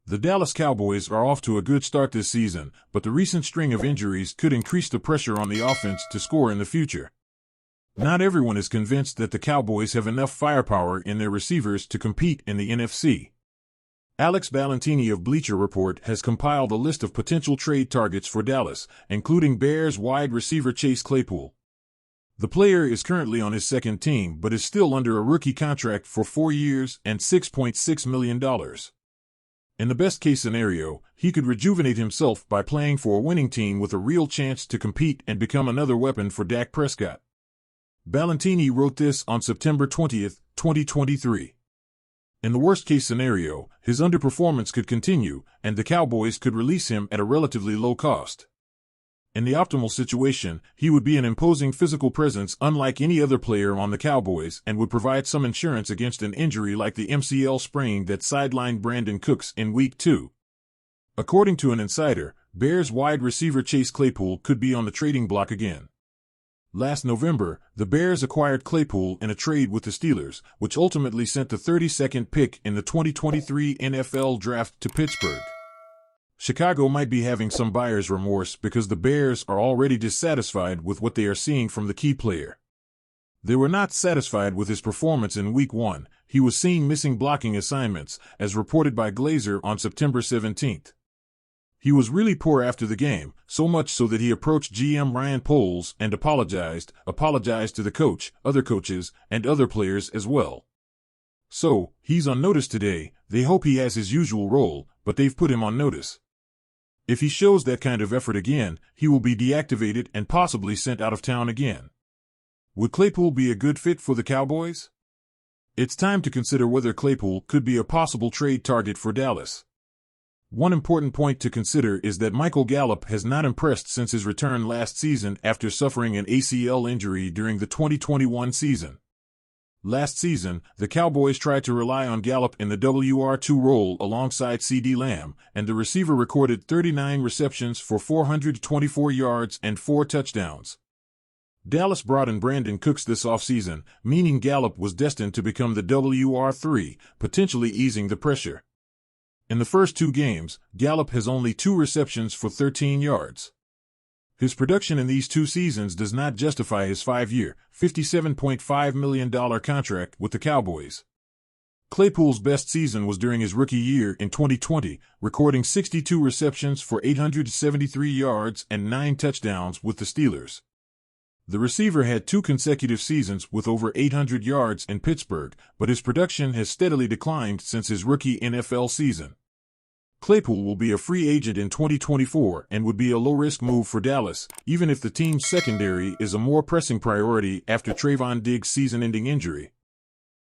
The Dallas Cowboys are off to a good start this season, but the recent string of injuries could increase the pressure on the offense to score in the future. Not everyone is convinced that the Cowboys have enough firepower in their receivers to compete in the NFC. Alex Ballantini of Bleacher Report has compiled a list of potential trade targets for Dallas, including Bears wide receiver Chase Claypool. The player is currently on his second team but is still under a rookie contract for 4 years and $6.6 million. In the best-case scenario, he could rejuvenate himself by playing for a winning team with a real chance to compete and become another weapon for Dak Prescott. Ballantini wrote this on September 20, 2023. In the worst-case scenario, his underperformance could continue, and the Cowboys could release him at a relatively low cost. In the optimal situation, he would be an imposing physical presence unlike any other player on the Cowboys and would provide some insurance against an injury like the MCL sprain that sidelined Brandon Cooks in Week 2. According to an insider, Bears wide receiver Chase Claypool could be on the trading block again. Last November, the Bears acquired Claypool in a trade with the Steelers, which ultimately sent the 32nd pick in the 2023 NFL Draft to Pittsburgh. Chicago might be having some buyer's remorse because the Bears are already dissatisfied with what they are seeing from the key player. They were not satisfied with his performance in Week 1. He was seen missing blocking assignments, as reported by Glazer on September 17. He was really poor after the game, so much so that he approached GM Ryan Poles and apologized to the coach, other coaches, and other players as well. So, he's on notice today. They hope he has his usual role, but they've put him on notice. If he shows that kind of effort again, he will be deactivated and possibly sent out of town again. Would Claypool be a good fit for the Cowboys? It's time to consider whether Claypool could be a possible trade target for Dallas. One important point to consider is that Michael Gallup has not impressed since his return last season after suffering an ACL injury during the 2021 season. Last season, the Cowboys tried to rely on Gallup in the WR2 role alongside CeeDee Lamb, and the receiver recorded 39 receptions for 424 yards and 4 touchdowns. Dallas brought in Brandon Cooks this offseason, meaning Gallup was destined to become the WR3, potentially easing the pressure. In the first 2 games, Gallup has only 2 receptions for 13 yards. His production in these 2 seasons does not justify his 5-year, $57.5 million contract with the Cowboys. Claypool's best season was during his rookie year in 2020, recording 62 receptions for 873 yards and 9 touchdowns with the Steelers. The receiver had 2 consecutive seasons with over 800 yards in Pittsburgh, but his production has steadily declined since his rookie NFL season. Claypool will be a free agent in 2024 and would be a low-risk move for Dallas, even if the team's secondary is a more pressing priority after Trayvon Diggs' season-ending injury.